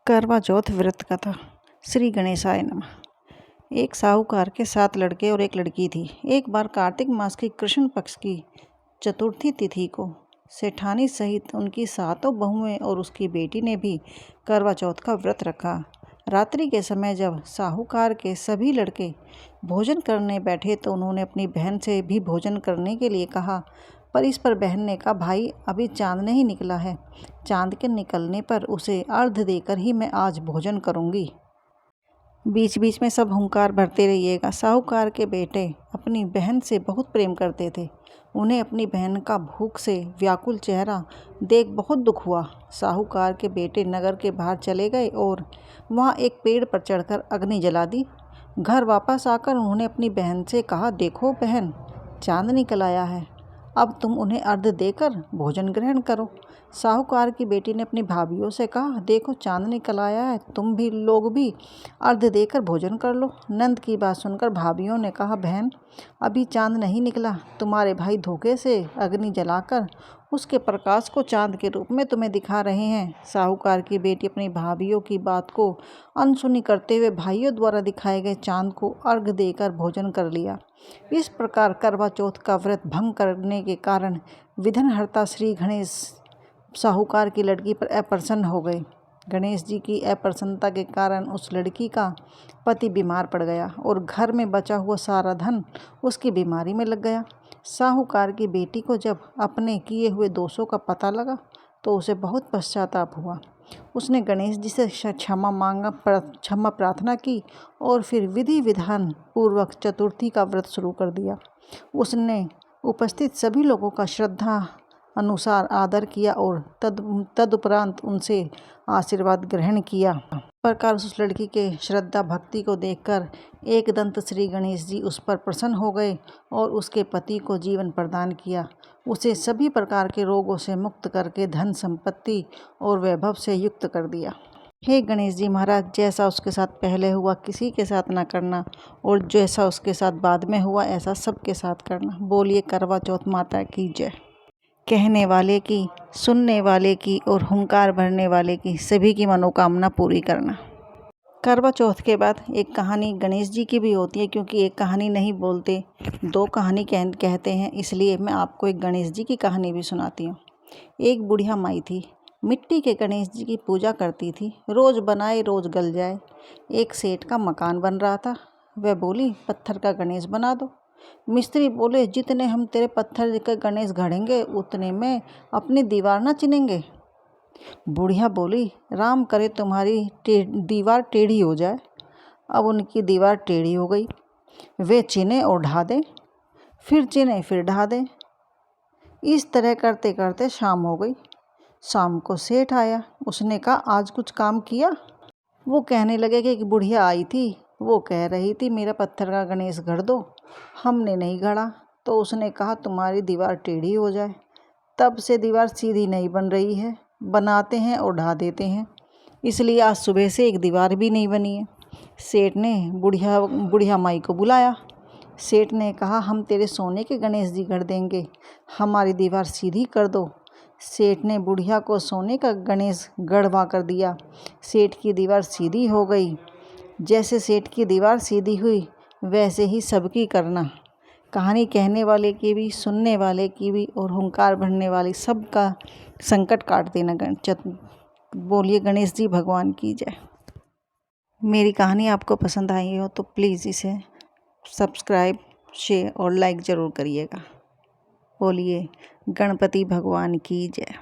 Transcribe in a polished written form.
करवा चौथ व्रत कथा। श्री गणेशाय नमः। एक साहूकार के 7 लड़के और एक लड़की थी। एक बार कार्तिक मास की कृष्ण पक्ष की चतुर्थी तिथि को सेठानी सहित उनकी 7 बहुएं और उसकी बेटी ने भी करवा चौथ का व्रत रखा। रात्रि के समय जब साहूकार के सभी लड़के भोजन करने बैठे तो उन्होंने अपनी बहन से भी भोजन करने के लिए कहा, पर इस पर बहन ने कहा, भाई अभी चांद नहीं निकला है, चांद के निकलने पर उसे अर्घ देकर ही मैं आज भोजन करूंगी। बीच बीच में सब हुंकार भरते रहिएगा। साहूकार के बेटे अपनी बहन से बहुत प्रेम करते थे। उन्हें अपनी बहन का भूख से व्याकुल चेहरा देख बहुत दुख हुआ। साहूकार के बेटे नगर के बाहर चले गए और वहां एक पेड़ पर चढ़कर अग्नि जला दी। घर वापस आकर उन्होंने अपनी बहन से कहा, देखो बहन, चांद निकल आया है, अब तुम उन्हें अर्घ देकर भोजन ग्रहण करो। साहूकार की बेटी ने अपनी भाभियों से कहा, देखो चांद निकल आया है, तुम भी लोग भी अर्घ देकर भोजन कर लो। नंद की बात सुनकर भाभियों ने कहा, बहन अभी चांद नहीं निकला, तुम्हारे भाई धोखे से अग्नि जलाकर उसके प्रकाश को चांद के रूप में तुम्हें दिखा रहे हैं। साहूकार की बेटी अपनी भाभियों की बात को अनसुनी करते हुए भाइयों द्वारा दिखाए गए चांद को अर्घ देकर भोजन कर लिया। इस प्रकार करवा चौथ का व्रत भंग करने के कारण विघ्नहर्ता श्री गणेश साहूकार की लड़की पर अप्रसन्न हो गए। गणेश जी की अप्रसन्नता के कारण उस लड़की का पति बीमार पड़ गया और घर में बचा हुआ सारा धन उसकी बीमारी में लग गया। साहूकार की बेटी को जब अपने किए हुए दोषों का पता लगा तो उसे बहुत पश्चाताप हुआ। उसने गणेश जी से क्षमा प्रार्थना की और फिर विधि विधान पूर्वक चतुर्थी का व्रत शुरू कर दिया। उसने उपस्थित सभी लोगों का श्रद्धा अनुसार आदर किया और तदुपरांत उनसे आशीर्वाद ग्रहण किया। इस प्रकार उस लड़की के श्रद्धा भक्ति को देखकर एकदंत श्री गणेश जी उस पर प्रसन्न हो गए और उसके पति को जीवन प्रदान किया। उसे सभी प्रकार के रोगों से मुक्त करके धन संपत्ति और वैभव से युक्त कर दिया। हे गणेश जी महाराज, जैसा उसके साथ पहले हुआ किसी के साथ ना करना और जैसा उसके साथ बाद में हुआ ऐसा सबके साथ करना। बोलिए करवा चौथ माता की जय। कहने वाले की, सुनने वाले की और हुंकार भरने वाले की सभी की मनोकामना पूरी करना। करवा चौथ के बाद एक कहानी गणेश जी की भी होती है, क्योंकि एक कहानी नहीं बोलते, 2 कहानी कहते हैं, इसलिए मैं आपको एक गणेश जी की कहानी भी सुनाती हूँ। एक बुढ़िया माई थी, मिट्टी के गणेश जी की पूजा करती थी, रोज़ बनाए रोज़ गल जाए। एक सेठ का मकान बन रहा था, वह बोली, पत्थर का गणेश बना दो। मिस्त्री बोले, जितने हम तेरे पत्थर के गणेश गढ़ेंगे उतने में अपनी दीवार ना चिनेंगे। बुढ़िया बोली, राम करे तुम्हारी दीवार टेढ़ी हो जाए। अब उनकी दीवार टेढ़ी हो गई। वे चिने और ढा दें, फिर चिने फिर ढा दें। इस तरह करते करते शाम हो गई। शाम को सेठ आया। उसने कहा, आज कुछ काम किया? वो कहने लगे कि एक बुढ़िया आई थी, वो कह रही थी मेरा पत्थर का गणेश गढ़ दो। हमने नहीं गढ़ा तो उसने कहा तुम्हारी दीवार टेढ़ी हो जाए। तब से दीवार सीधी नहीं बन रही है, बनाते हैं और ढा देते हैं, इसलिए आज सुबह से एक दीवार भी नहीं बनी है। सेठ ने बुढ़िया माई को बुलाया। सेठ ने कहा, हम तेरे सोने के गणेश जी गढ़ देंगे, हमारी दीवार सीधी कर दो। सेठ ने बुढ़िया को सोने का गणेश गढ़वा कर दिया। सेठ की दीवार सीधी हो गई। जैसे सेठ की दीवार सीधी हुई वैसे ही सबकी करना। कहानी कहने वाले की भी, सुनने वाले की भी और हुंकार भरने वाले सबका संकट काट देना। बोलिए गणेश जी भगवान की जय। मेरी कहानी आपको पसंद आई हो तो प्लीज़ इसे सब्सक्राइब, शेयर और लाइक ज़रूर करिएगा। बोलिए गणपति भगवान की जय।